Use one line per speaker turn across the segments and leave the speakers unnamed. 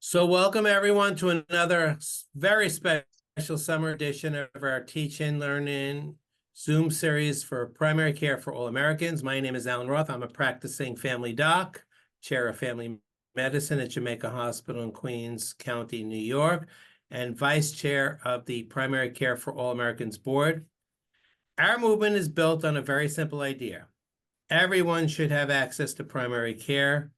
So welcome everyone to another very special summer edition of our Teach and Learning Zoom series for primary care for all Americans. My name is Alan Roth. I'm a practicing family doc, chair of family medicine at Jamaica Hospital in Queens County, New York, and vice chair of the Primary Care for All Americans Board. Our movement is built on a very simple idea. Everyone should have access to primary care.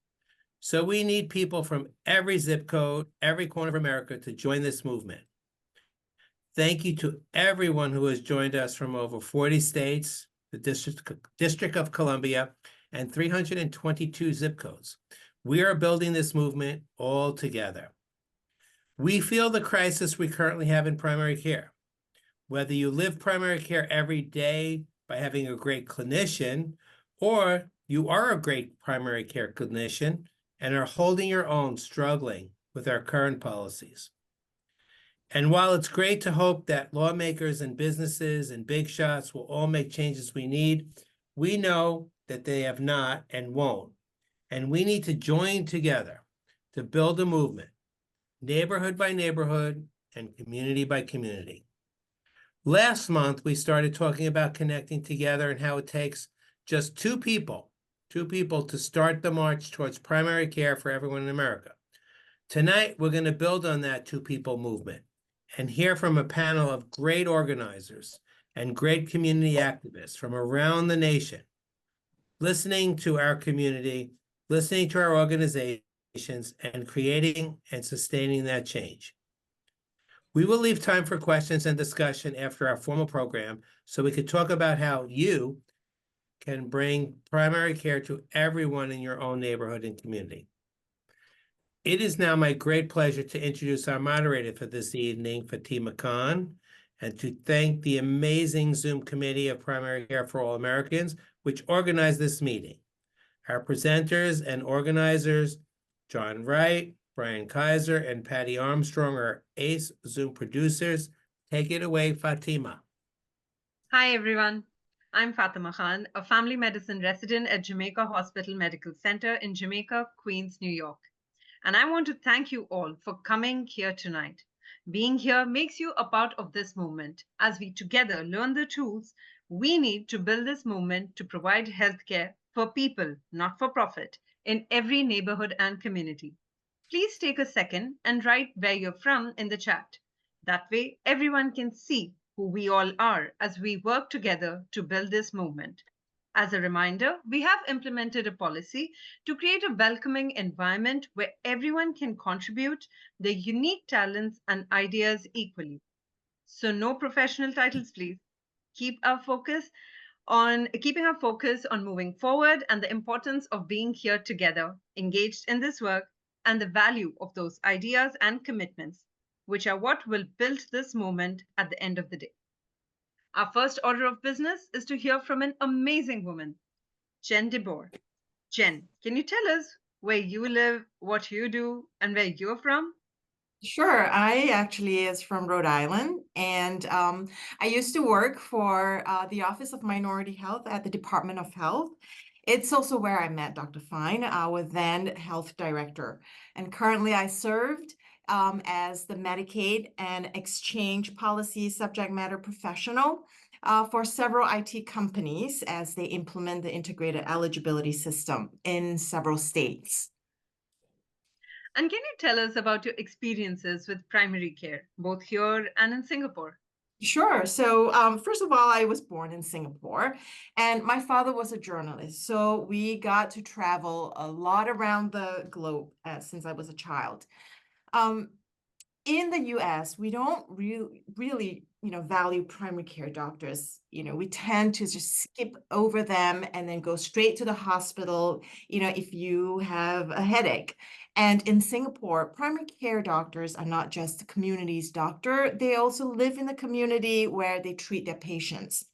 So we need people from every zip code, every corner of America to join this movement. Thank you to everyone who has joined us from over 40 states, the District of Columbia, and 322 zip codes. We are building this movement all together. We feel the crisis we currently have in primary care. Whether you live primary care every day by having a great clinician, or you are a great primary care clinician and are holding your own, struggling with our current policies. And while it's great to hope that lawmakers and businesses and big shots will all make changes we need, we know that they have not and won't. And we need to join together to build a movement, neighborhood by neighborhood and community by community. Last month, we started talking about connecting together and how it takes just two people to start the march towards primary care for everyone in America. Tonight, we're going to build on that two-people movement and hear from a panel of great organizers and great community activists from around the nation, listening to our community, listening to our organizations, and creating and sustaining that change. We will leave time for questions and discussion after our formal program so we could talk about how you can bring primary care to everyone in your own neighborhood and community. It is now my great pleasure to introduce our moderator for this evening, Fatima Khan, and to thank the amazing Zoom Committee of Primary Care for All Americans, which organized this meeting. Our presenters and organizers, John Wright, Brian Kaiser, and Patty Armstrong, are ACE Zoom producers. Take it away, Fatima.
Hi, everyone. I'm Fatima Khan, a family medicine resident at Jamaica Hospital Medical Center in Jamaica, Queens, New York. And I want to thank you all for coming here tonight. Being here makes you a part of this movement as we together learn the tools we need to build this movement to provide healthcare for people, not for profit, in every neighborhood and community. Please take a second and write where you're from in the chat. That way, everyone can see who we all are as we work together to build this movement. As a reminder, we have implemented a policy to create a welcoming environment where everyone can contribute their unique talents and ideas equally. So no professional titles, please. Keeping our focus on moving forward and the importance of being here together, engaged in this work, and the value of those ideas and commitments, which are what will build this moment at the end of the day. Our first order of business is to hear from an amazing woman, Jen DeBoer. Jen, can you tell us where you live, what you do, and where you're from?
Sure. I actually is from Rhode Island, and I used to work for the Office of Minority Health at the Department of Health. It's also where I met Dr. Fine, our then health director. And currently I served as the Medicaid and exchange policy subject matter professional for several IT companies as they implement the integrated eligibility system in several states.
And can you tell us about your experiences with primary care, both here and in Singapore?
Sure. So first of all, I was born in Singapore, and my father was a journalist. So we got to travel a lot around the globe since I was a child. In the US, we don't really, value primary care doctors. We tend to just skip over them and then go straight to the hospital, if you have a headache. And in Singapore, primary care doctors are not just the community's doctor. They also live in the community where they treat their patients.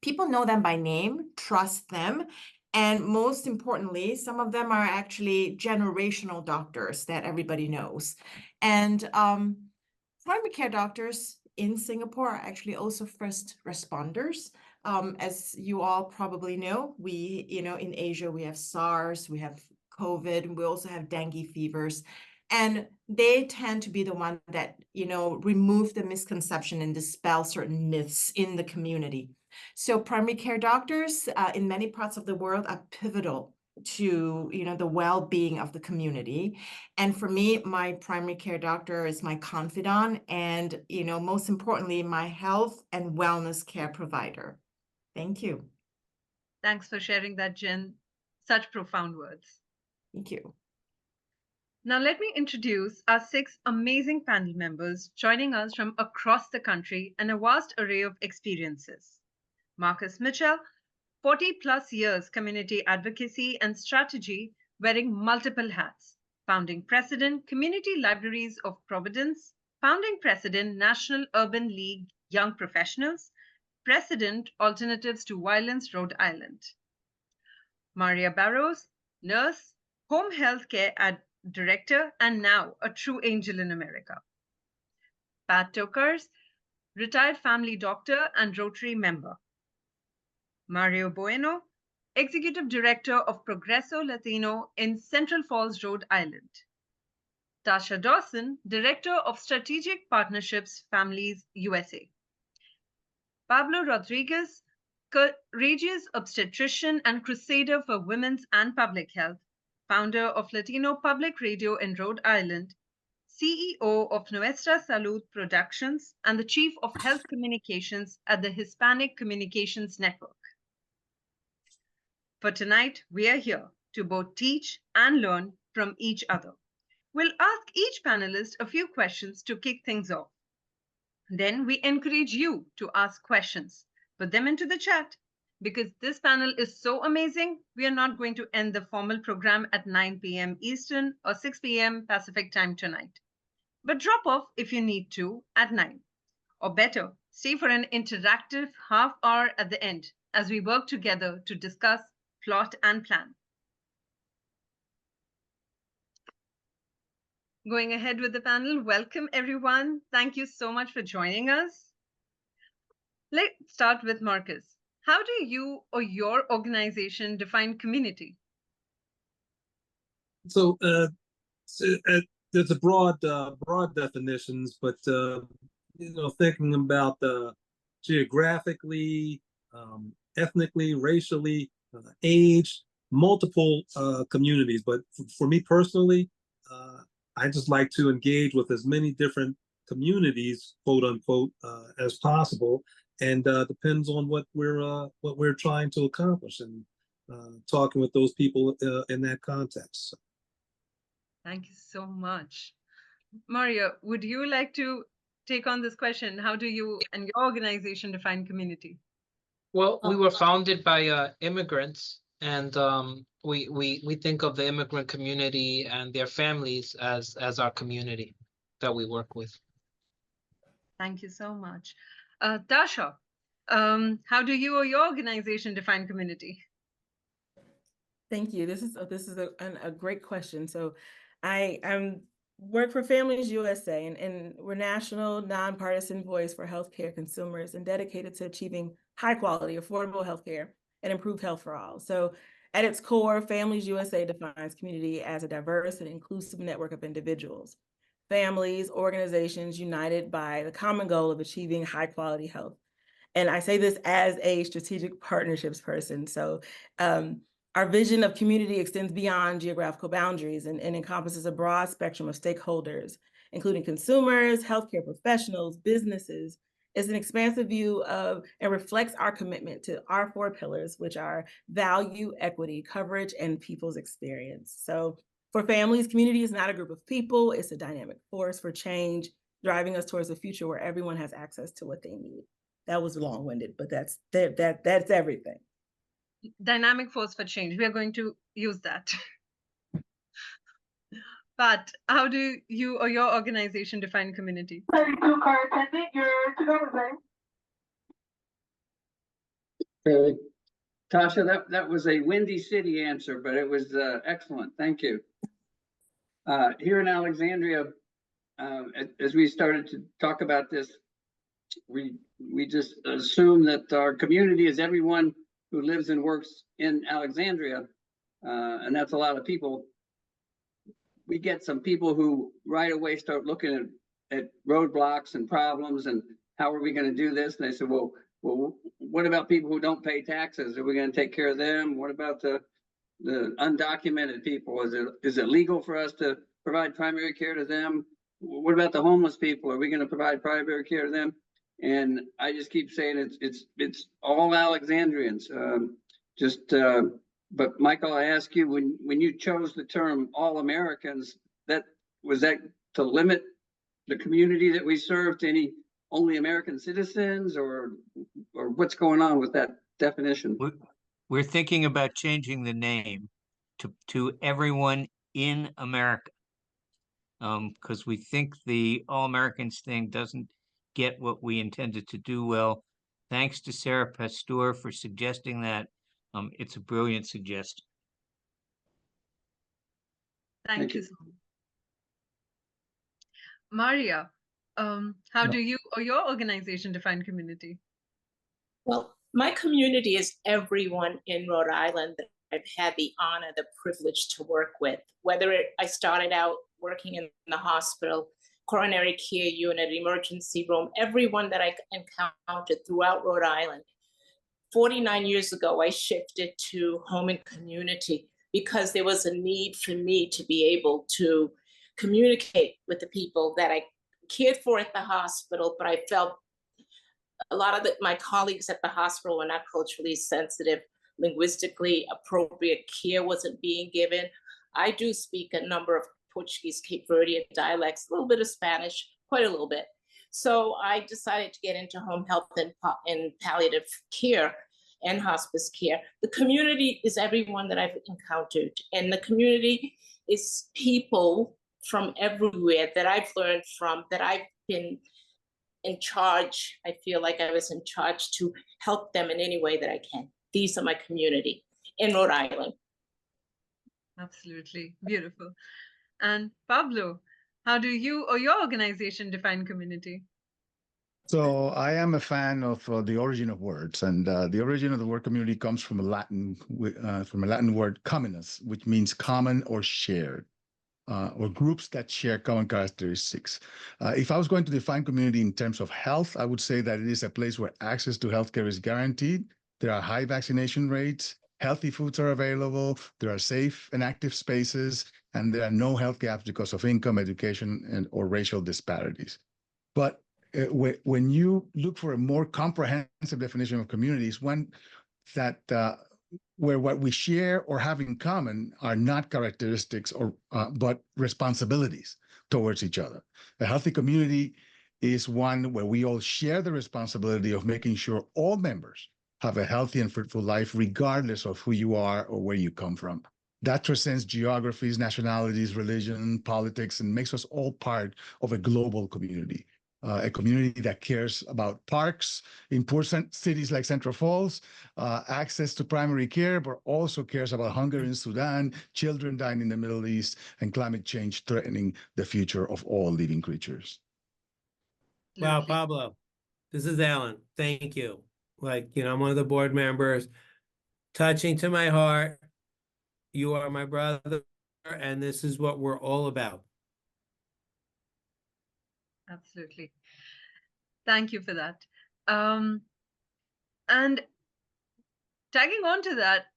People know them by name, trust them, and most importantly, some of them are actually generational doctors that everybody knows. And primary care doctors in Singapore are actually also first responders. As you all probably know, in Asia, we have SARS, we have COVID, and we also have dengue fevers. And they tend to be the one that, remove the misconception and dispel certain myths in the community. So primary care doctors in many parts of the world are pivotal to, the well-being of the community. And for me, my primary care doctor is my confidant and, most importantly, my health and wellness care provider. Thank you.
Thanks for sharing that, Jen. Such profound words.
Thank you.
Now, let me introduce our 6 amazing panel members joining us from across the country and a vast array of experiences. Marcus Mitchell, 40 plus years community advocacy and strategy, wearing multiple hats. Founding president, Community Libraries of Providence, founding president, National Urban League Young Professionals, president, Alternatives to Violence, Rhode Island. Maria Barrows, nurse, home health care director, and now a true angel in America. Pat Tokars, retired family doctor and Rotary member. Mario Bueno, executive director of Progreso Latino in Central Falls, Rhode Island. Tasha Dawson, director of Strategic Partnerships Families USA. Pablo Rodriguez, courageous obstetrician and crusader for women's and public health, founder of Latino Public Radio in Rhode Island, CEO of Nuestra Salud Productions, and the Chief of Health Communications at the Hispanic Communications Network. For tonight, we are here to both teach and learn from each other. We'll ask each panelist a few questions to kick things off. Then we encourage you to ask questions. Put them into the chat. Because this panel is so amazing, we are not going to end the formal program at 9 p.m. Eastern or 6 p.m. Pacific time tonight. But drop off if you need to at 9. Or better, stay for an interactive half hour at the end as we work together to discuss, plot, and plan. Going ahead with the panel, welcome everyone. Thank you so much for joining us. Let's start with Marcus. How do you or your organization define community?
So there's a broad definitions, but thinking about geographically, ethnically, racially, age, multiple communities. But for me personally, I just like to engage with as many different communities, quote unquote, as possible, and depends on what we're trying to accomplish, and talking with those people in that context.
Thank you so much. Maria, would you like to take on this question? How do you and your organization define community?
Well, we were founded by immigrants, and we think of the immigrant community and their families as our community that we work with.
Thank you so much. Tasha, how do you or your organization define community?
Thank you. This is a great question. So I work for Families USA, and we're national nonpartisan voice for healthcare consumers and dedicated to achieving high quality, affordable healthcare and improved health for all. So at its core, Families USA defines community as a diverse and inclusive network of individuals, families, organizations united by the common goal of achieving high quality health. And I say this as a strategic partnerships person. So our vision of community extends beyond geographical boundaries and encompasses a broad spectrum of stakeholders, including consumers, healthcare professionals, businesses. It's an expansive view of and reflects our commitment to our 4 pillars, which are value, equity, coverage, and people's experience. So for families, community is not a group of people, it's a dynamic force for change, driving us towards a future where everyone has access to what they need. That was long-winded, but that's everything.
Dynamic force for change. We are going to use that. But how do you or your organization define community?
32 car attendant, you're to go.
Tasha, that was a Windy City answer, but it was excellent. Thank you. Here in Alexandria, as we started to talk about this, we just assume that our community is everyone who lives and works in Alexandria, and that's a lot of people. we get some people who right away start looking at roadblocks and problems and how are we going to do this? And they said, well, what about people who don't pay taxes? Are we going to take care of them? What about the undocumented people? Is it legal for us to provide primary care to them? What about the homeless people? Are we going to provide primary care to them? And I just keep saying it's all Alexandrians. But Michael, I ask you, when you chose the term all Americans, was that to limit the community that we serve to any only American citizens, or what's going on with that definition?
We're thinking about changing the name to everyone in America. Because we think the All Americans thing doesn't get what we intended to do well. Thanks to Sarah Pasteur for suggesting that. It's a brilliant suggestion.
Thank you so much. Maria, how do you or your organization define community?
Well, my community is everyone in Rhode Island that I've had the honor, the privilege to work with. Whether I started out working in the hospital, coronary care unit, emergency room, everyone that I encountered throughout Rhode Island. 49 years ago, I shifted to home and community because there was a need for me to be able to communicate with the people that I cared for at the hospital, but I felt a lot of my colleagues at the hospital were not culturally sensitive, linguistically appropriate care wasn't being given. I do speak a number of Portuguese, Cape Verdean dialects, a little bit of Spanish, quite a little bit. So I decided to get into home health and palliative care and hospice care. The community is everyone that I've encountered, and the community is people from everywhere that I've learned from, that I've been in charge. I feel like I was in charge to help them in any way that I can. These are my community in Rhode Island.
Absolutely beautiful. And Pablo, how do you or your organization define community?
So I am a fan of the origin of words, and the origin of the word community comes from a Latin word communis, which means common or shared, or groups that share common characteristics. If I was going to define community in terms of health, I would say that it is a place where access to healthcare is guaranteed. There are high vaccination rates, healthy foods are available, there are safe and active spaces, and there are no health gaps because of income, education, or racial disparities. But when you look for a more comprehensive definition of communities, one that where what we share or have in common are not characteristics but responsibilities towards each other. A healthy community is one where we all share the responsibility of making sure all members have a healthy and fruitful life, regardless of who you are or where you come from. That transcends geographies, nationalities, religion, politics, and makes us all part of a global community. A community that cares about parks in poor cities like Central Falls, access to primary care, but also cares about hunger in Sudan, children dying in the Middle East, and climate change threatening the future of all living creatures.
Wow, Pablo, this is Alan. Thank you. I'm one of the board members. Touching to my heart. You are my brother, and this is what we're all about.
Absolutely. Thank you for that. And tagging on to that,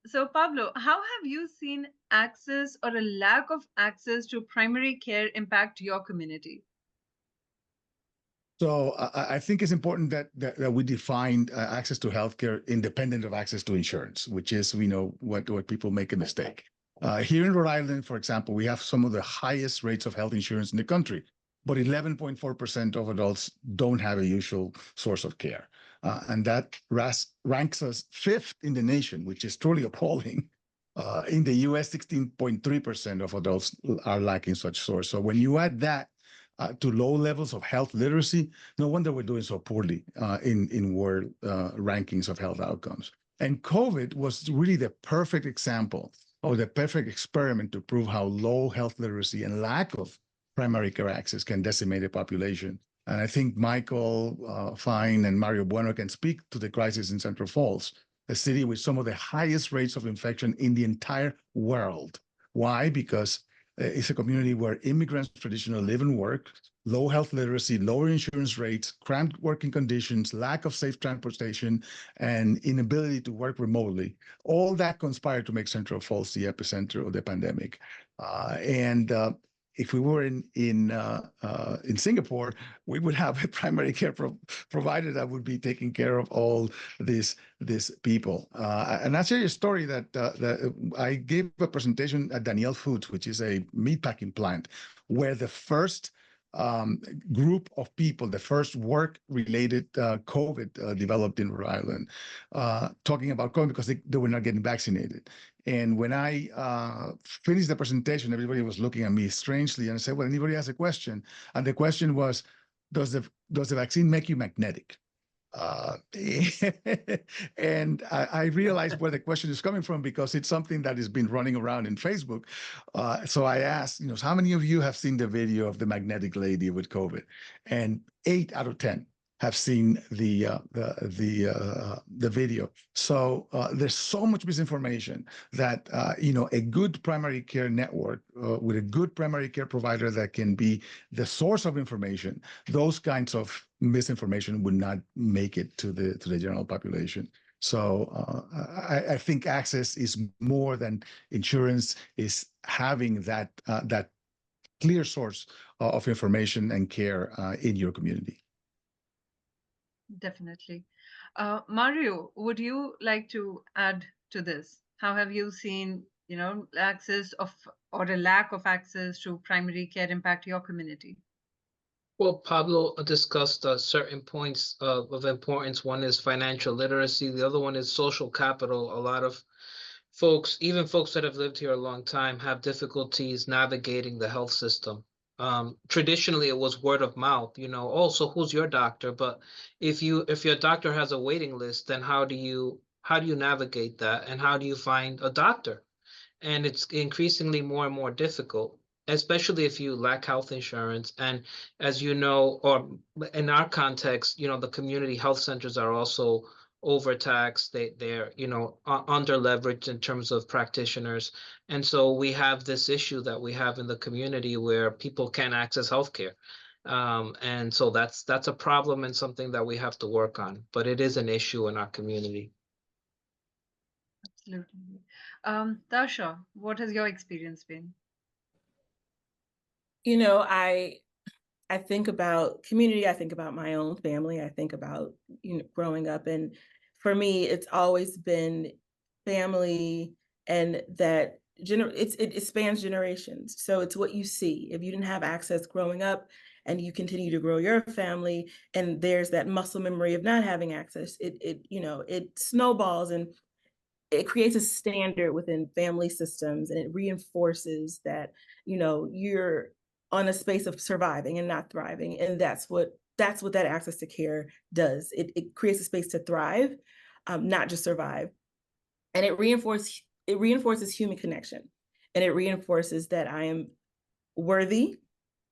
so Pablo, how have you seen access or a lack of access to primary care impact your community?
So I think it's important that we define access to healthcare independent of access to insurance, which is, what people make a mistake. Here in Rhode Island, for example, we have some of the highest rates of health insurance in the country, but 11.4% of adults don't have a usual source of care. And that ranks us 5th in the nation, which is truly appalling. In the US, 16.3% of adults are lacking such source. So when you add that to low levels of health literacy, no wonder we're doing so poorly in world rankings of health outcomes. And COVID was really the perfect example, or the perfect experiment, to prove how low health literacy and lack of primary care access can decimate a population. And I think Michael Fine and Mario Bueno can speak to the crisis in Central Falls, a city with some of the highest rates of infection in the entire world. Why? Because It's a community where immigrants traditionally live and work, low health literacy, lower insurance rates, cramped working conditions, lack of safe transportation, and inability to work remotely. All that conspired to make Central Falls the epicenter of the pandemic. If we were in Singapore, we would have a primary care provider that would be taking care of all these people. And I'll share you a story that I gave a presentation at Daniel Foods, which is a meatpacking plant, where the first group of people, the first work-related COVID developed in Rhode Island, talking about COVID because they were not getting vaccinated. And when I finished the presentation, everybody was looking at me strangely, and I said, well, anybody has a question? And the question was, does the vaccine make you magnetic? And I realized where the question is coming from because it's something that has been running around in Facebook. So I asked, so how many of you have seen the video of the magnetic lady with COVID? And 8 out of 10 have seen the video. So there's so much misinformation that a good primary care network with a good primary care provider that can be the source of information, those kinds of misinformation would not make it to the general population. So I think access is more than insurance, is having that clear source of information and care in your community.
Definitely. Mario, would you like to add to this? How have you seen, access of or a lack of access to primary care impact your community?
Well, Pablo discussed certain points of importance. One is financial literacy. The other one is social capital. A lot of folks, even folks that have lived here a long time, have difficulties navigating the health system. Traditionally, it was word of mouth, also who's your doctor? But if your doctor has a waiting list, then how do you navigate that? And how do you find a doctor? And it's increasingly more and more difficult, especially if you lack health insurance. And as you know, or in our context, the community health centers are also overtaxed. They're under leveraged in terms of practitioners. And so we have this issue that we have in the community where people can't access healthcare. And so that's a problem and something that we have to work on, but it is an issue in our community.
Absolutely. Tasha, what has your experience been?
I think about community, I think about my own family, I think about, growing up. And for me, it's always been family, and that it spans generations. So it's what you see. If you didn't have access growing up and you continue to grow your family, and there's that muscle memory of not having access, it snowballs, and it creates a standard within family systems, and it reinforces that, you're on a space of surviving and not thriving. And that's what that access to care does. It creates a space to thrive, not just survive. And it reinforces human connection. And it reinforces that I am worthy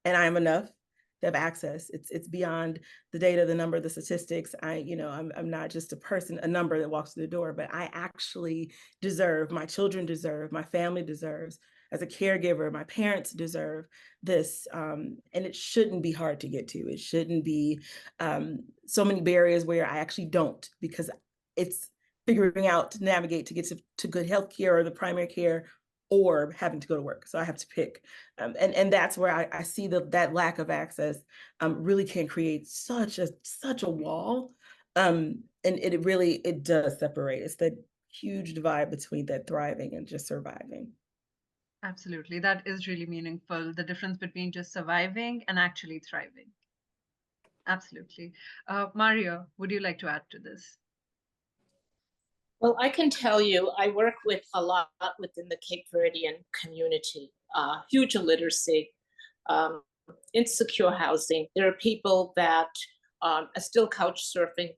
and I am enough to have access. It's beyond the data, the number, the statistics. I'm not just a number that walks through the door, but I actually deserve, my children deserve, my family deserves, as a caregiver, my parents deserve this. And it shouldn't be hard to get to. It shouldn't be so many barriers where I actually don't, because it's figuring out to navigate to get to good healthcare or the primary care, or having to go to work. So I have to pick. And that's where I see that lack of access really can create such a wall. And it does separate. It's that huge divide between that thriving and just surviving.
Absolutely. That is really meaningful. The difference between just surviving and actually thriving. Absolutely. Mario, would you like to add to this?
Well, I can tell you, I work with a lot within the Cape Verdean community, huge illiteracy, insecure housing. There are people that are still couch surfing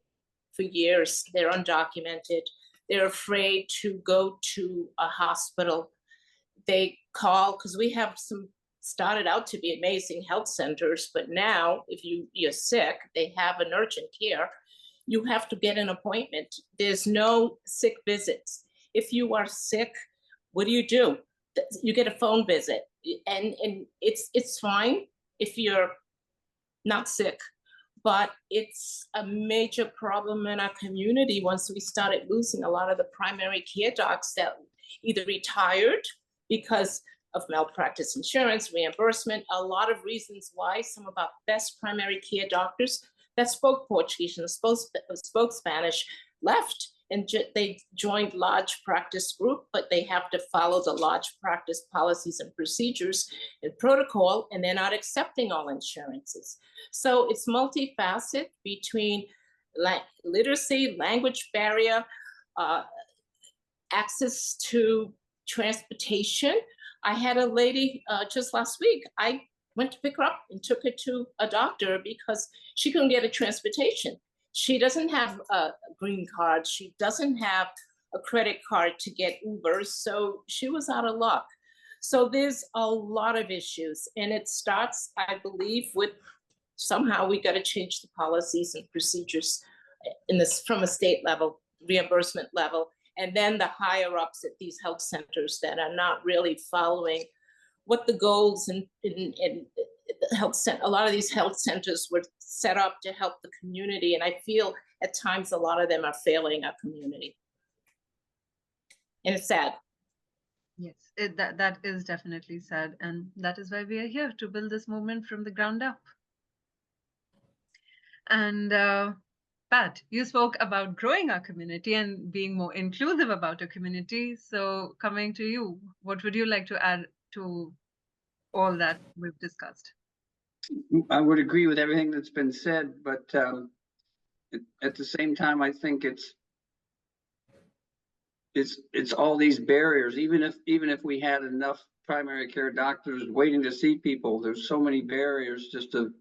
for years. They're undocumented. They're afraid to go to a hospital. They call, because we have started out to be amazing health centers, but now if you're sick, they have an urgent care. You have to get an appointment. There's no sick visits. If you are sick, what do? You get a phone visit. and it's fine if you're not sick, but it's a major problem in our community once we started losing a lot of the primary care docs that either retired because of malpractice insurance, reimbursement, a lot of reasons why some of our best primary care doctors that spoke Portuguese and spoke Spanish left, and they joined large practice group, but they have to follow the large practice policies and procedures and protocol, and they're not accepting all insurances. So it's multifaceted between literacy, language barrier, access to transportation. I had a lady just last week, I went to pick her up and took her to a doctor because she couldn't get a transportation. She doesn't have a green card. She doesn't have a credit card to get Ubers. So she was out of luck. So there's a lot of issues. And it starts, I believe, with somehow we got to change the policies and procedures in this from a state level, reimbursement level, and then the higher ups at these health centers that are not really following what the goals and health center, a lot of these health centers were set up to help the community. And I feel at times a lot of them are failing our community. And it's sad.
Yes, that is definitely sad. And that is why we are here, to build this movement from the ground up. And Pat, you spoke about growing our community and being more inclusive about our community. So coming to you, what would you like to add to all that we've discussed?
I would agree with everything that's been said, but at the same time, I think it's all these barriers. Even if we had enough primary care doctors waiting to see people, there's so many barriers just of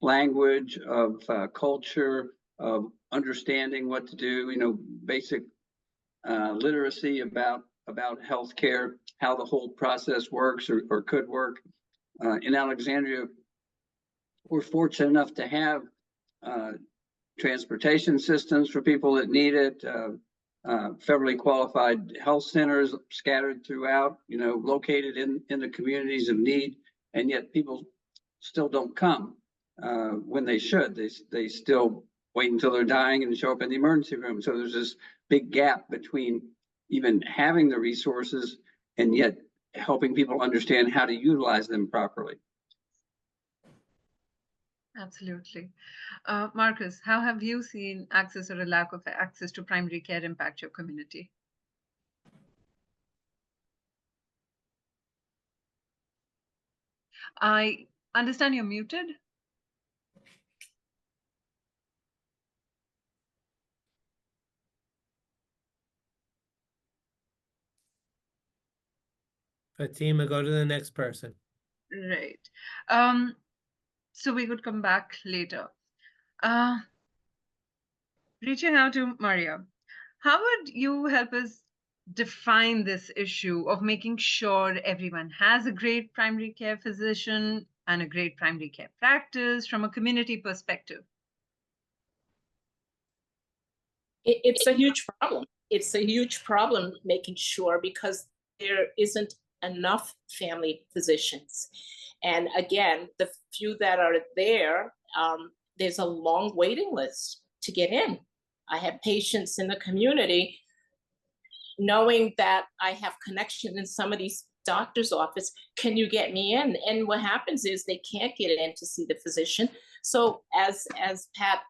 language, of culture, of understanding what to do. You know, basic literacy about healthcare, how the whole process works or could work. In Alexandria, we're fortunate enough to have transportation systems for people that need it, federally qualified health centers scattered throughout, you know, located in the communities of need, and yet people still don't come when they should. They still wait until they're dying and show up in the emergency room. So there's this big gap between even having the resources and yet helping people understand how to utilize them properly.
Absolutely. Marcus, how have you seen access or a lack of access to primary care impact your community? I understand you're muted.
Fatima, go to the next person.
Right. So we could come back later. Reaching out to Maria, how would you help us define this issue of making sure everyone has a great primary care physician and a great primary care practice from a community perspective?
It's a huge problem. It's a huge problem making sure, because there isn't enough family physicians. And again, the few that are there, there's a long waiting list to get in. I have patients in the community knowing that I have connection in some of these doctor's office. Can you get me in? And what happens is they can't get in to see the physician. So as Pat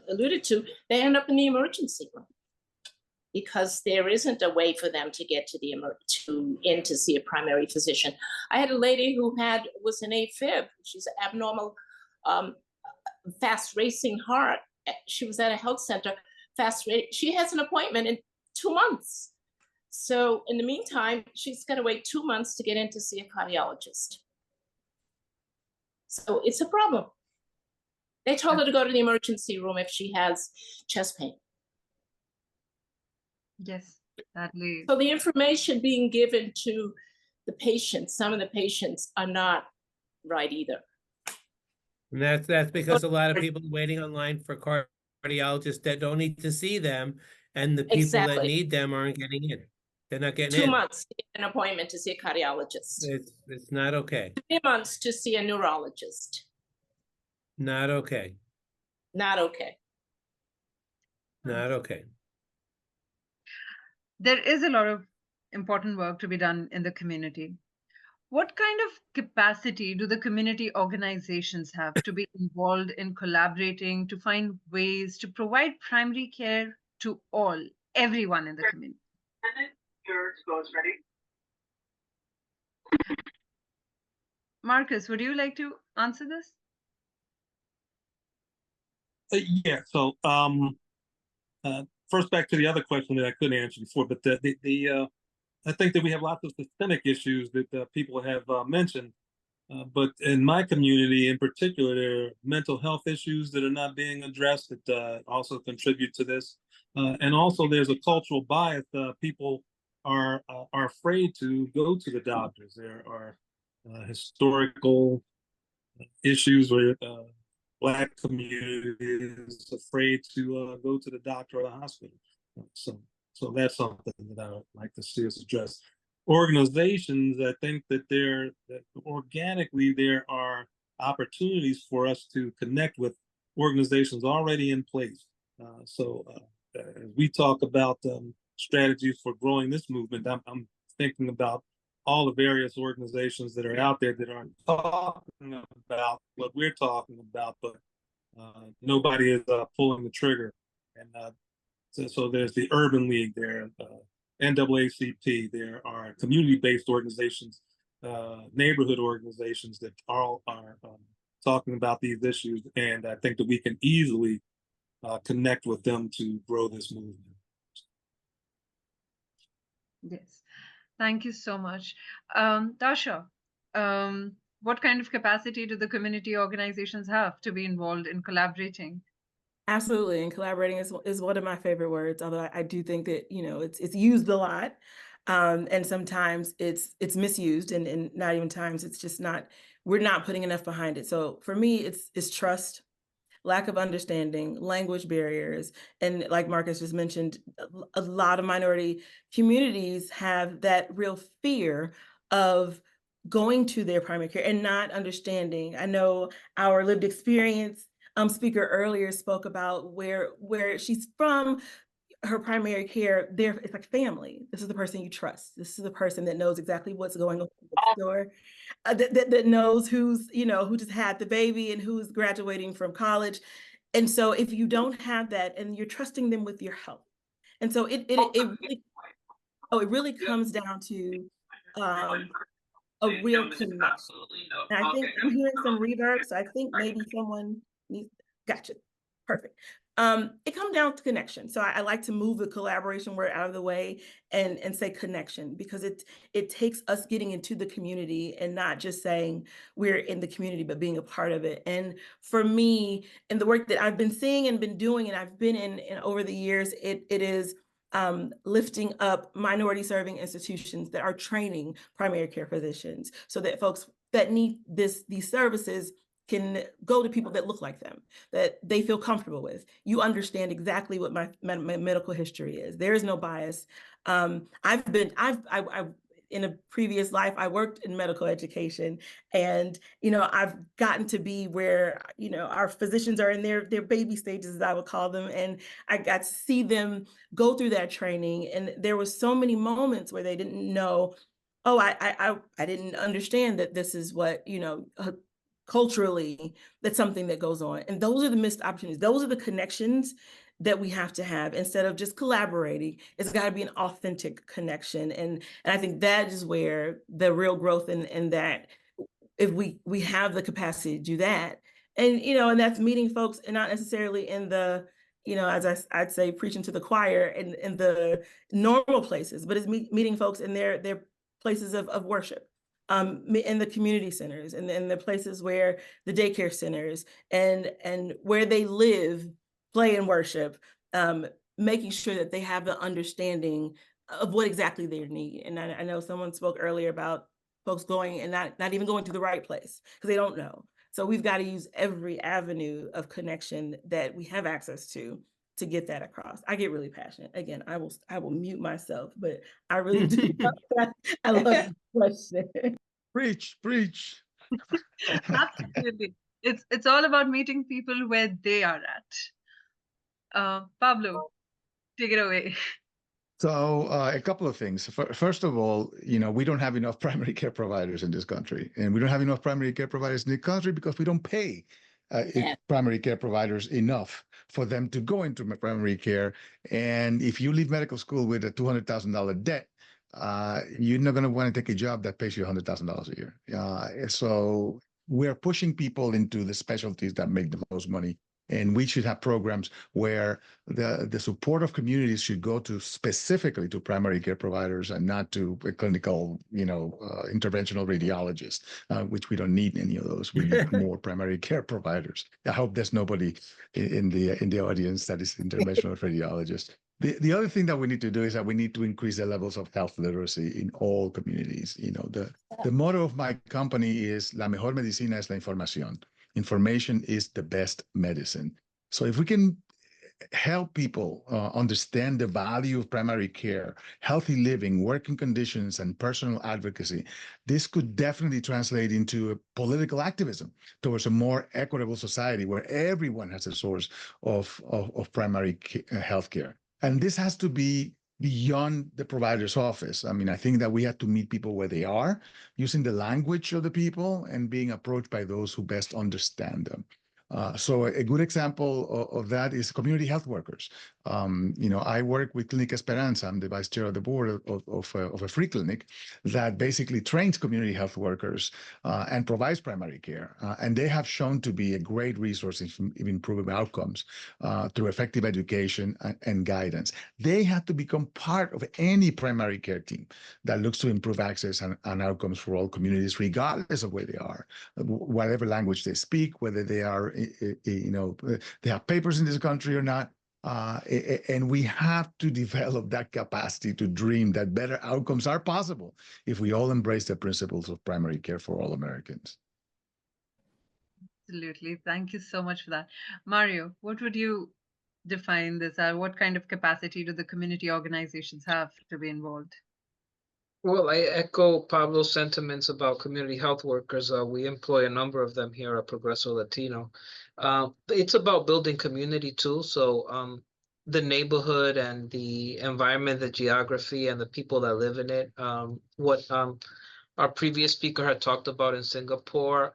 alluded to, they end up in the emergency room because there isn't a way for them to get to the in to see a primary physician. I had a lady who was an AFib. She's an abnormal, fast racing heart. She was at a health center, fast rate. She has an appointment in 2 months. So in the meantime, she's got to wait 2 months to get in to see a cardiologist. So it's a problem. They told her to go to the emergency room if she has chest pain.
Yes, sadly.
So the information being given to the patients, some of the patients are not right either.
And that's because a lot of people waiting online for cardiologists that don't need to see them, and the people that
Exactly.
need them aren't getting in. They're not getting
2
in.
months to get an appointment to see a cardiologist.
It's not okay.
3 months to see a neurologist.
Not okay.
Not okay.
Not okay.
There is a lot of important work to be done in the community. What kind of capacity do the community organizations have to be involved in collaborating to find ways to provide primary care to everyone in the community?
Your goes ready.
Marcus, would you like to answer this?
Yeah. So, first back to the other question that I couldn't answer before, but I think that we have lots of systemic issues that people have mentioned. But in my community in particular, there are mental health issues that are not being addressed that also contribute to this. And also there's a cultural bias. People are afraid to go to the doctors. There are historical issues where Black community is afraid to go to the doctor or the hospital. So that's something that I would like to see us address. Organizations, I think that organically there are opportunities for us to connect with organizations already in place. As we talk about strategies for growing this movement, I'm thinking about all the various organizations that are out there that aren't talking about what we're talking about, but nobody is pulling the trigger. And so there's the Urban League, there, NAACP, there are community-based organizations, neighborhood organizations that all are talking about these issues, and I think that we can easily connect with them to grow this movement.
Yes. Thank you so much. Tasha, what kind of capacity do the community organizations have to be involved in collaborating?
Absolutely, and collaborating is one of my favorite words. Although I do think that it's used a lot, and sometimes it's misused, and not even times it's just not. We're not putting enough behind it. So for me, it's trust, lack of understanding, language barriers, and like Marcus just mentioned, a lot of minority communities have that real fear of going to their primary care and not understanding. I know our lived experience speaker earlier spoke about where she's from. Her primary care, there, it's like family. This is the person you trust. This is the person that knows exactly what's going on in the store, that knows who's, who just had the baby and who's graduating from college. And so if you don't have that and you're trusting them with your health, and so it really comes down to a real connection. And I think I'm hearing some reverb, so I think maybe someone needs, gotcha, perfect. It comes down to connection. So I like to move the collaboration word out of the way and say connection, because it takes us getting into the community and not just saying we're in the community, but being a part of it. And for me, in the work that I've been seeing and been doing, and I've been in over the years, it is lifting up minority serving institutions that are training primary care physicians so that folks that need these services can go to people that look like them, that they feel comfortable with. You understand exactly what my medical history is. There is no bias. In a previous life, I worked in medical education, and I've gotten to be where our physicians are in their baby stages, as I would call them, and I got to see them go through that training. And there was so many moments where they didn't know, oh, I didn't understand that this is what culturally, that's something that goes on. And those are the missed opportunities. Those are the connections that we have to have instead of just collaborating. It's got to be an authentic connection. And I think that is where the real growth in that, if we have the capacity to do that. And, and that's meeting folks and not necessarily in the, as I'd say, preaching to the choir in the normal places, but it's meeting folks in their places of worship. In the community centers and in the places where the daycare centers and where they live, play and worship, making sure that they have the understanding of what exactly they need. And I know someone spoke earlier about folks going and not even going to the right place because they don't know. So we've got to use every avenue of connection that we have access to to get that across. I get really passionate. Again, I will mute myself, but I really do. I love the question.
Preach, preach.
Absolutely. It's all about meeting people where they are at. Pablo, take it away.
So a couple of things. First of all, we don't have enough primary care providers in this country, and we don't have enough primary care providers in the country because we don't pay primary care providers enough for them to go into primary care. And if you leave medical school with a $200,000 debt, you're not going to want to take a job that pays you $100,000 a year. So we're pushing people into the specialties that make the most money. And we should have programs where the support of communities should go to specifically to primary care providers and not to a clinical, interventional radiologists, which we don't need any of those. We need more primary care providers. I hope there's nobody in the audience that is interventional radiologist. The other thing that we need to do is that we need to increase the levels of health literacy in all communities. The motto of my company is La mejor medicina es la información. Information is the best medicine. So if we can help people understand the value of primary care, healthy living, working conditions, and personal advocacy, this could definitely translate into a political activism towards a more equitable society where everyone has a source of primary health care. And this has to be beyond the provider's office. I mean, I think that we have to meet people where they are, using the language of the people and being approached by those who best understand them. So a good example of that is community health workers. I work with Clínica Esperanza. I'm the vice chair of the board of a free clinic that basically trains community health workers and provides primary care. And they have shown to be a great resource in improving outcomes through effective education and guidance. They have to become part of any primary care team that looks to improve access and outcomes for all communities, regardless of where they are, whatever language they speak, whether they are they have papers in this country or not. And we have to develop that capacity to dream that better outcomes are possible if we all embrace the principles of primary care for all Americans.
Absolutely. Thank you so much for that. Mario, what would you define this as? What kind of capacity do the community organizations have to be involved?
Well, I echo Pablo's sentiments about community health workers. We employ a number of them here at Progreso Latino. It's about building community too. So the neighborhood and the environment, the geography, and the people that live in it. What our previous speaker had talked about in Singapore,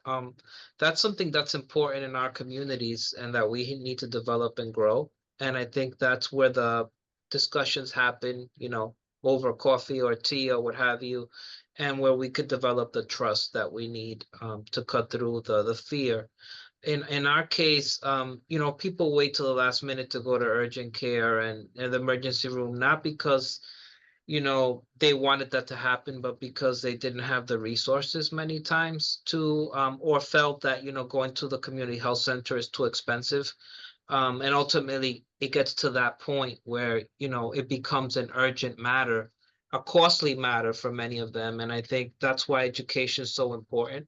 that's something that's important in our communities and that we need to develop and grow. And I think that's where the discussions happen, over coffee or tea or what have you, and where we could develop the trust that we need to cut through the fear. In our case, people wait till the last minute to go to urgent care and the emergency room, not because they wanted that to happen, but because they didn't have the resources many times to, or felt that, going to the community health center is too expensive. And ultimately, it gets to that point where, it becomes an urgent matter, a costly matter for many of them. And I think that's why education is so important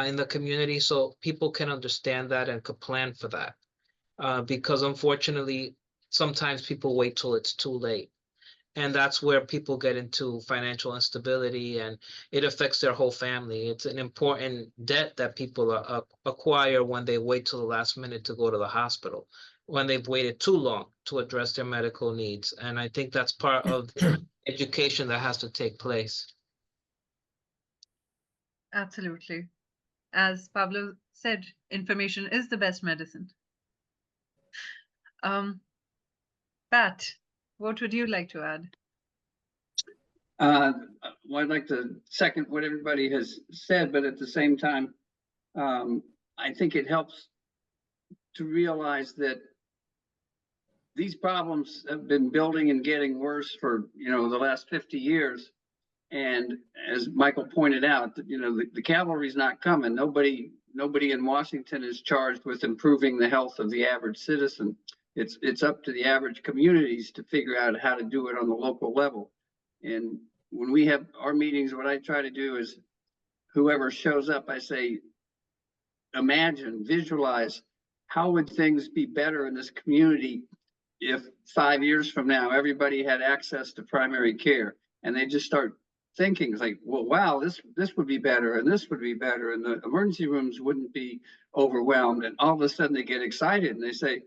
in the community, so people can understand that and could plan for that. Because unfortunately, sometimes people wait till it's too late. And that's where people get into financial instability and it affects their whole family. It's an important debt that people acquire when they wait till the last minute to go to the hospital, when they've waited too long to address their medical needs. And I think that's part of education that has to take place.
Absolutely. As Pablo said, information is the best medicine. Pat, what would you like to add?
Well, I'd like to second what everybody has said, but at the same time, I think it helps to realize that these problems have been building and getting worse for, the last 50 years. And as Michael pointed out, the cavalry's not coming. Nobody in Washington is charged with improving the health of the average citizen. It's up to the average communities to figure out how to do it on the local level. And when we have our meetings, what I try to do is whoever shows up, I say, imagine, visualize, how would things be better in this community if 5 years from now, everybody had access to primary care and they just start thinking it's like, well, wow, this would be better and this would be better. And the emergency rooms wouldn't be overwhelmed. And all of a sudden they get excited and they say,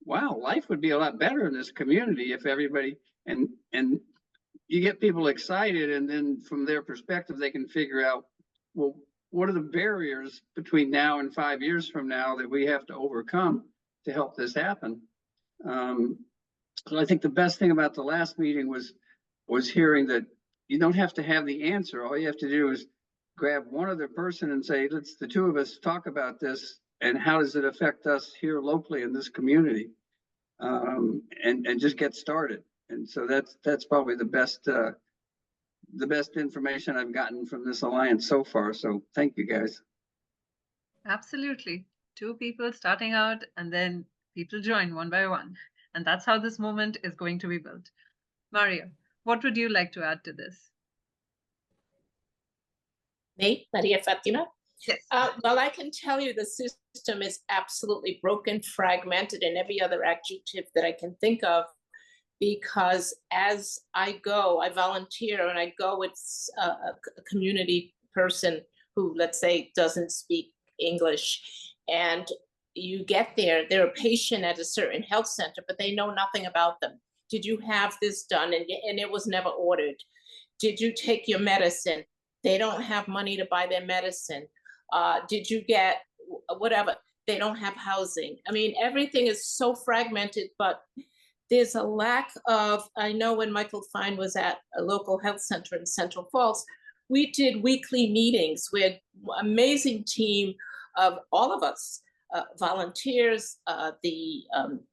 wow, life would be a lot better in this community if everybody, and you get people excited. And then from their perspective, they can figure out, well, what are the barriers between now and 5 years from now that we have to overcome to help this happen? So I think the best thing about the last meeting was hearing that you don't have to have the answer. All you have to do is grab one other person and say, let's the two of us talk about this and how does it affect us here locally in this community, and just get started. And so that's probably the best information I've gotten from this alliance so far. So thank you guys.
Absolutely. Two people starting out and then people join one by one. And that's how this movement is going to be built. Maria, what would you like to add to this?
Me, Maria Fatima?
Yes.
Well, I can tell you the system is absolutely broken, fragmented, and every other adjective that I can think of, because as I go, I volunteer and I go with a community person who, let's say, doesn't speak English. And you get there, they're a patient at a certain health center, but they know nothing about them. Did you have this done? And it was never ordered. Did you take your medicine? They don't have money to buy their medicine. Did you get whatever? They don't have housing. I mean, everything is so fragmented, but there's a lack of, I know when Michael Fine was at a local health center in Central Falls, we did weekly meetings with an amazing team of all of us, volunteers, the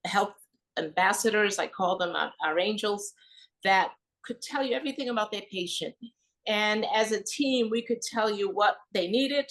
health ambassadors, I call them our angels, that could tell you everything about their patient. And as a team, we could tell you what they needed,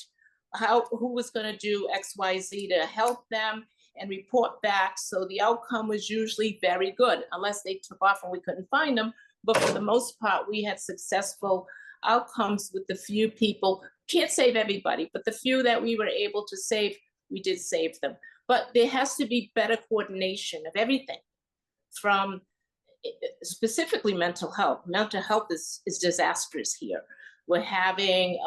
who was going to do X, Y, Z to help them and report back. So the outcome was usually very good, unless they took off and we couldn't find them. But for the most part, we had successful outcomes with the few people. Can't save everybody, but the few that we were able to save, we did save them. But there has to be better coordination of everything, from specifically mental health. Mental health is disastrous here. We're having,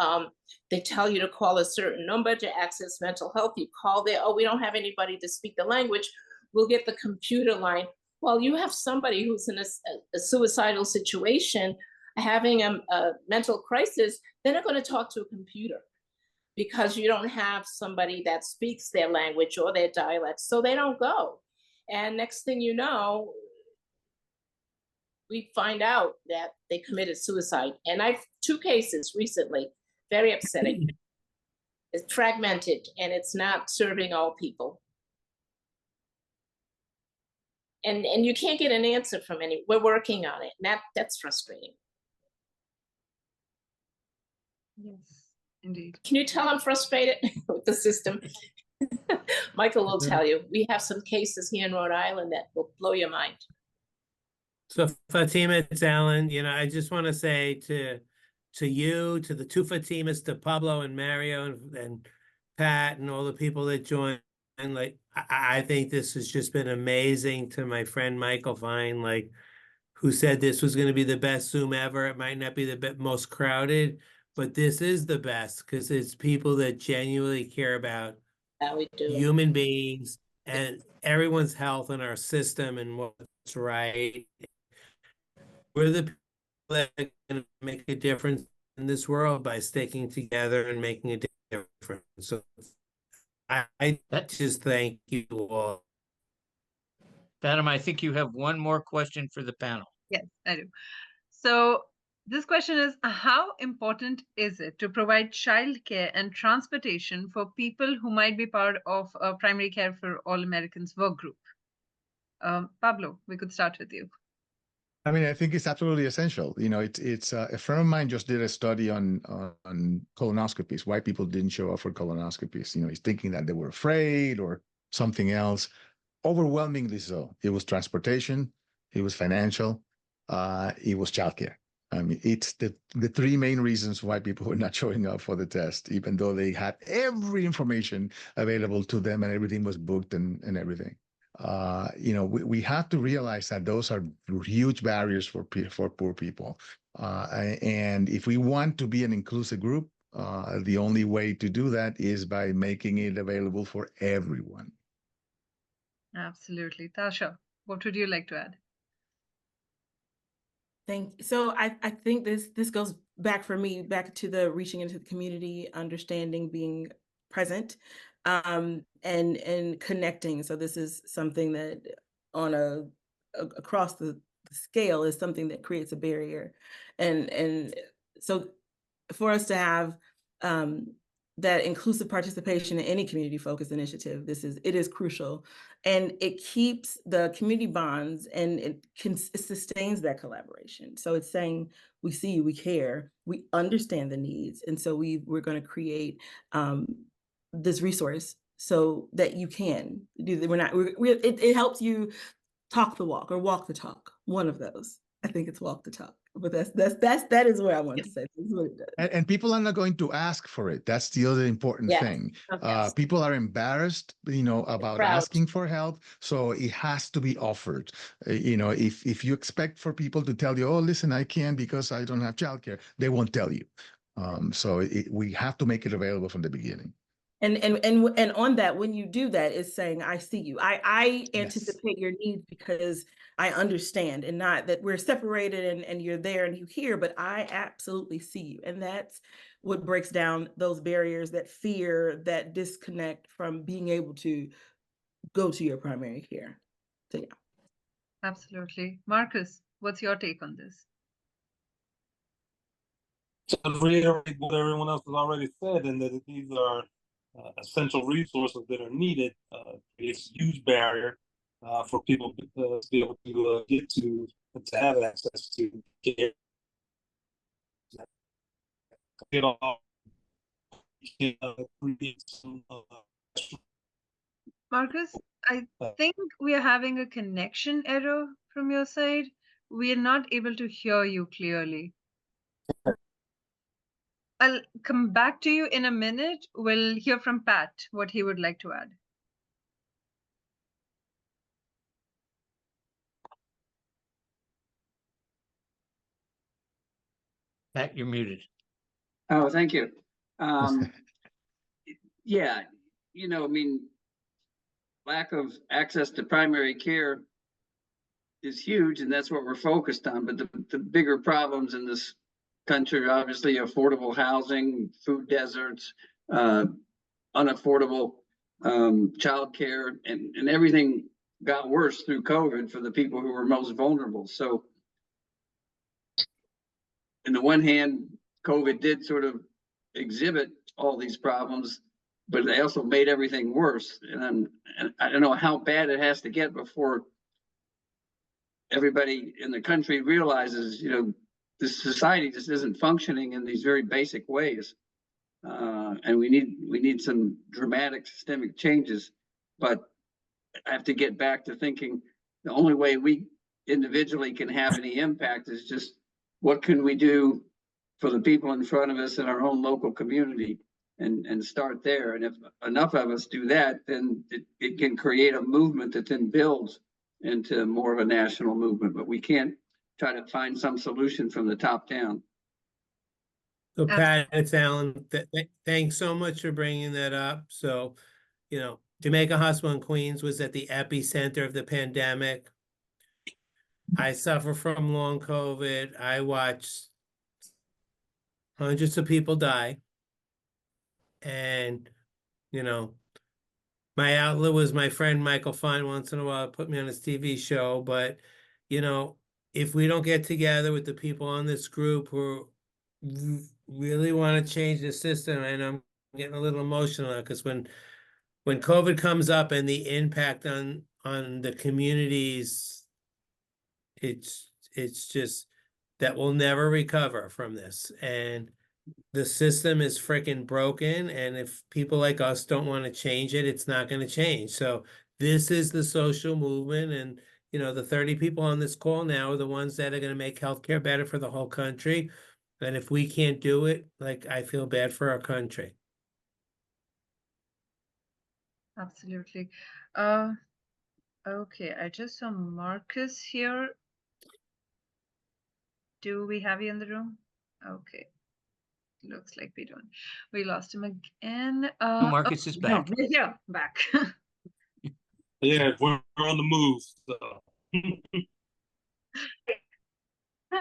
they tell you to call a certain number to access mental health. You call there, oh, we don't have anybody to speak the language. We'll get the computer line. Well, you have somebody who's in a suicidal situation, having a mental crisis, they're not going to talk to a computer because you don't have somebody that speaks their language or their dialect, so they don't go. And next thing you know, we find out that they committed suicide. And I've 2 cases recently, very upsetting. It's fragmented and it's not serving all people. And you can't get an answer from any. We're working on it. And that's frustrating.
Yes, indeed.
Can you tell I'm frustrated with the system? Michael will tell you. We have some cases here in Rhode Island that will blow your mind.
So Fatima, it's Alan. I just want to say to you, to the two Fatimas, to Pablo and Mario and Pat and all the people that joined, and I think this has just been amazing. To my friend Michael Fine, who said this was going to be the best Zoom ever. It might not be the most crowded, but this is the best because it's people that genuinely care about human beings and everyone's health and our system and what's right. We're the people that are going to make a difference in this world by sticking together and making a difference. So I just thank you all.
Fatima, I think you have one more question for the panel.
Yes, I do. So this question is, how important is it to provide childcare and transportation for people who might be part of a Primary Care for All Americans work group? Pablo, we could start with you.
I mean, I think it's absolutely essential. It's a friend of mine just did a study on colonoscopies, why people didn't show up for colonoscopies. He's thinking that they were afraid or something else. Overwhelmingly so. It was transportation, it was financial, it was childcare. I mean, it's the 3 main reasons why people were not showing up for the test, even though they had every information available to them and everything was booked and everything. We have to realize that those are huge barriers for poor people. And if we want to be an inclusive group, the only way to do that is by making it available for everyone.
Absolutely. Tasha, what would you like to add?
Thank you. So I think this goes back for me, back to the reaching into the community, understanding, being present, and connecting. So this is something that on across the scale is something that creates a barrier. And so for us to have that inclusive participation in any community focused initiative, it is crucial, and it keeps the community bonds, and it sustains that collaboration. So it's saying, we see you, we care, we understand the needs, and so we're going to create this resource so that you can do that. It helps you talk the walk or walk the talk. One of those. I think it's walk the talk. But that is where I want to say. That's what it does.
And people are not going to ask for it. That's the other important thing.
Yes.
People are embarrassed, about
Proud.
asking for help. So it has to be offered. If you expect for people to tell you, oh, listen, I can't because I don't have childcare, they won't tell you. So we have to make it available from the beginning.
And on that, when you do that, it's saying, I see you. I anticipate your needs because I understand, and not that we're separated and you're there and you hear, but I absolutely see you. And that's what breaks down those barriers, that fear, that disconnect from being able to go to your primary care. So yeah.
Absolutely. Marcus, what's your take on this?
To reiterate what everyone else has already said, and that these are essential resources that are needed, it's a huge barrier for people to be able to get to and to have access to care.
Marcus, I think we are having a connection error from your side. We are not able to hear you clearly. I'll come back to you in a minute. We'll hear from Pat what he would like to add.
Pat, you're muted.
Oh, thank you. Yeah, lack of access to primary care is huge, and that's what we're focused on. But the bigger problems in this country are obviously affordable housing, food deserts, unaffordable childcare, and everything got worse through COVID for the people who were most vulnerable. So, on the one hand, COVID did sort of exhibit all these problems, but they also made everything worse. And I don't know how bad it has to get before everybody in the country realizes, this society just isn't functioning in these very basic ways. And we need some dramatic systemic changes. But I have to get back to thinking the only way we individually can have any impact is just what can we do for the people in front of us in our own local community, and start there. And if enough of us do that, then it can create a movement that then builds into more of a national movement. But we can't try to find some solution from the top down.
So Pat, it's Alan. Thanks so much for bringing that up. So, Jamaica Hospital in Queens was at the epicenter of the pandemic. I suffer from long COVID. I watched hundreds of people die. And, my outlet was my friend Michael Fine once in a while put me on his TV show. But, if we don't get together with the people on this group who really want to change the system, and I'm getting a little emotional because when COVID comes up and the impact on the communities, it's just that we'll never recover from this. And the system is freaking broken. And if people like us don't want to change it, it's not going to change. So this is the social movement. And, the 30 people on this call now are the ones that are going to make healthcare better for the whole country. And if we can't do it, I feel bad for our country.
Absolutely. Okay, I just saw Marcus here. Do we have you in the room? Okay. Looks like we don't. We lost him again.
Marcus is
No,
back.
we're here, back.
Yeah, we're on the move. So.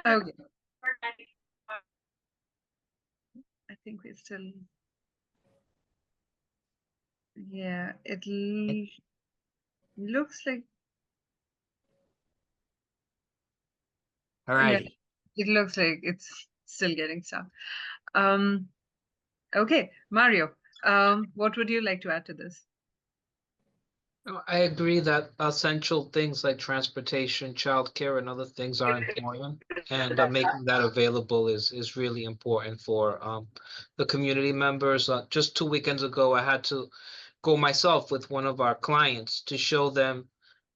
Okay. I think we're still. Yeah, it looks like.
All
Yeah,
righty.
it looks like it's still getting stuck. Okay, Mario, what would you like to add to this?
I agree that essential things like transportation, childcare, and other things are important, and making that available is really important for the community members. Just 2 weekends ago, I had to go myself with one of our clients to show them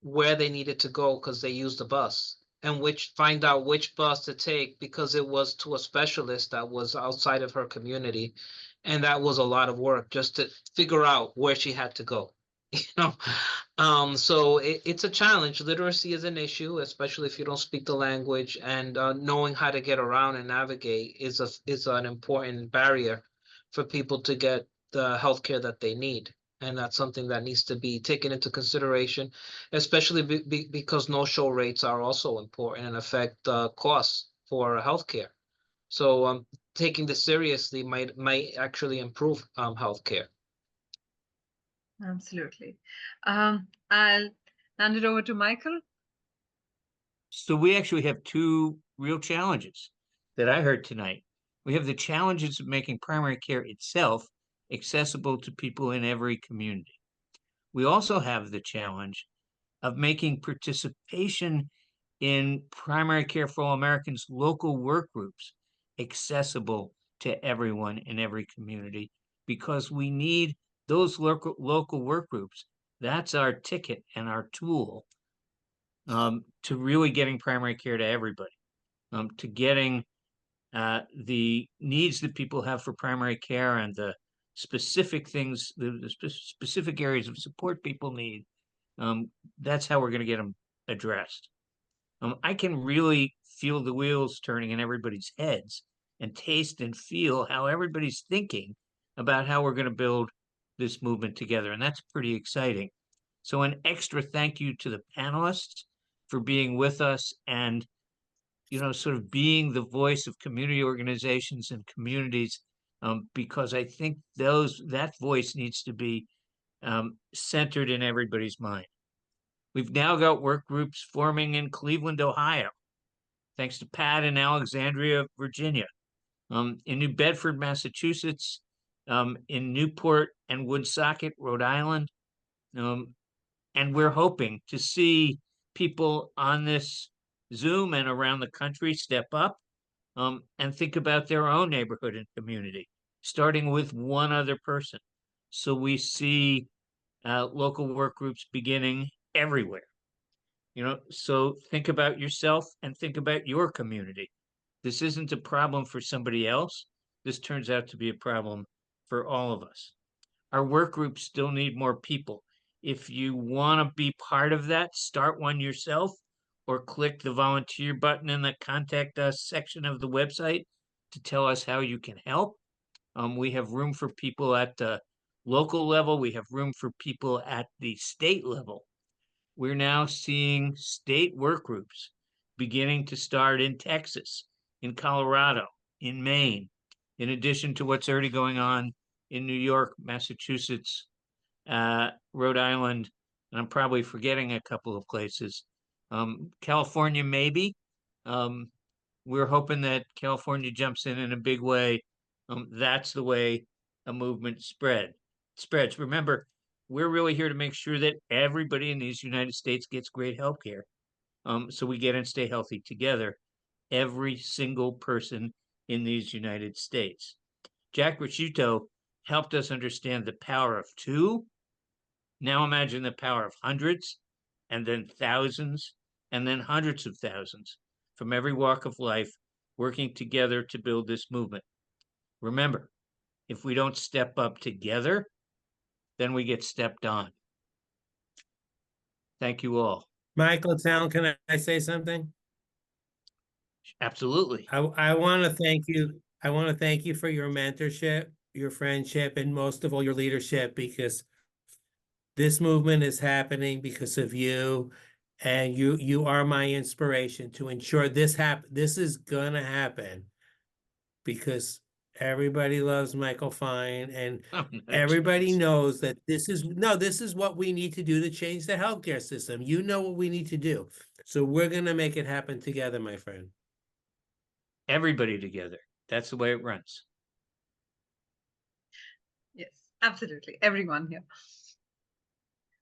where they needed to go because they used the bus, and find out which bus to take because it was to a specialist that was outside of her community, and that was a lot of work just to figure out where she had to go. So it's a challenge. Literacy is an issue, especially if you don't speak the language, and knowing how to get around and navigate is an important barrier for people to get the healthcare that they need. And that's something that needs to be taken into consideration, especially because no-show rates are also important and affect costs for healthcare. So taking this seriously might actually improve healthcare.
Absolutely. I'll hand it over to Michael.
So we actually have two real challenges that I heard tonight. We have the challenges of making primary care itself accessible to people in every community. We also have the challenge of making participation in primary care for all Americans local work groups accessible to everyone in every community, because we need those local work groups. That's our ticket and our tool to really getting primary care to everybody, to getting the needs that people have for primary care and the specific things, the specific areas of support people need. That's how we're going to get them addressed. I can really feel the wheels turning in everybody's heads and taste and feel how everybody's thinking about how we're going to build this movement together. And that's pretty exciting. So an extra thank you to the panelists for being with us and, sort of being the voice of community organizations and communities, because I think that voice needs to be centered in everybody's mind. We've now got work groups forming in Cleveland, Ohio, thanks to Pat in Alexandria, Virginia, in New Bedford, Massachusetts, in Newport and Woonsocket, Rhode Island. And we're hoping to see people on this Zoom and around the country step up and think about their own neighborhood and community, starting with one other person. So we see local work groups beginning everywhere. So think about yourself and think about your community. This isn't a problem for somebody else. This turns out to be a problem for all of us. Our work groups still need more people. If you want to be part of that, start one yourself or click the volunteer button in the contact us section of the website to tell us how you can help. We have room for people at the local level. We have room for people at the state level. We're now seeing state work groups beginning to start in Texas, in Colorado, in Maine, in addition to what's already going on in New York, Massachusetts, Rhode Island, and I'm probably forgetting a couple of places. California, maybe. We're hoping that California jumps in a big way. That's the way a movement spreads. Remember, we're really here to make sure that everybody in these United States gets great health care. So we get and stay healthy together, every single person in these United States. Jack Ricciuto helped us understand the power of two. Now imagine the power of hundreds, and then thousands, and then hundreds of thousands from every walk of life working together to build this movement. Remember, if we don't step up together, then we get stepped on. Thank you all.
Michael, Town, can I say something?
Absolutely.
I want to thank you. I want to thank you for your mentorship, your friendship, and most of all, your leadership, because this movement is happening because of you, and you are my inspiration to ensure this is gonna happen, because everybody loves Michael Fine, and everybody knows that this is what we need to do to change the healthcare system. You know what we need to do. So we're gonna make it happen together, my friend.
Everybody together. That's the way it runs.
Yes, absolutely. Everyone here.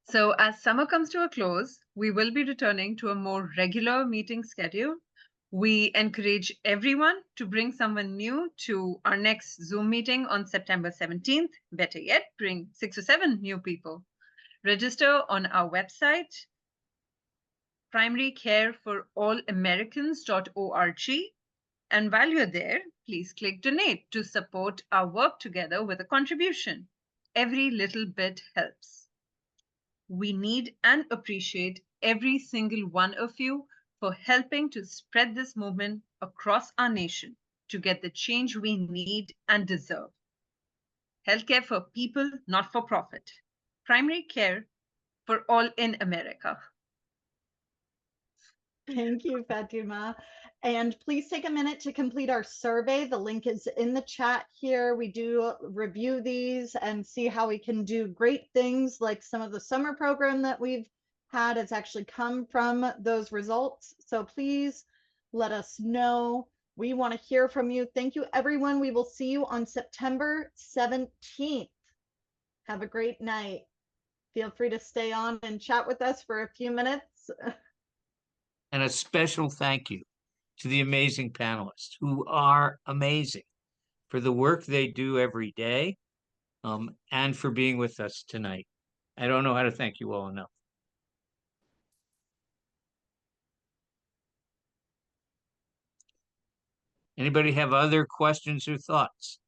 So as summer comes to a close, we will be returning to a more regular meeting schedule. We encourage everyone to bring someone new to our next Zoom meeting on September 17th. Better yet, bring 6 or 7 new people. Register on our website, primarycareforallamericans.org. And while you're there, please click donate to support our work together with a contribution. Every little bit helps. We need and appreciate every single one of you for helping to spread this movement across our nation to get the change we need and deserve. Healthcare for people, not for profit. Primary care for all in America.
Thank you, Fatima. And please take a minute to complete our survey. The link is in the chat here. We do review these and see how we can do great things, like some of the summer program that we've had has actually come from those results. So please let us know. We want to hear from you. Thank you, everyone. We will see you on September 17th. Have a great night. Feel free to stay on and chat with us for a few minutes.
And a special thank you to the amazing panelists, who are amazing, for the work they do every day, and for being with us tonight. I don't know how to thank you all enough. Anybody have other questions or thoughts?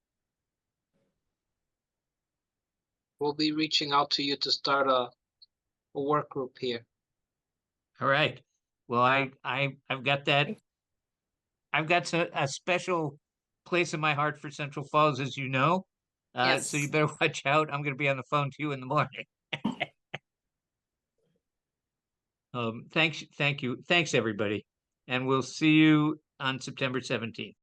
We'll be reaching out to you to start a work group here.
All right. Well, I've got that. I've got a special place in my heart for Central Falls, as you know.
Yes.
So you better watch out. I'm going to be on the phone to you in the morning. Thank you. Thanks, everybody. And we'll see you on September 17th.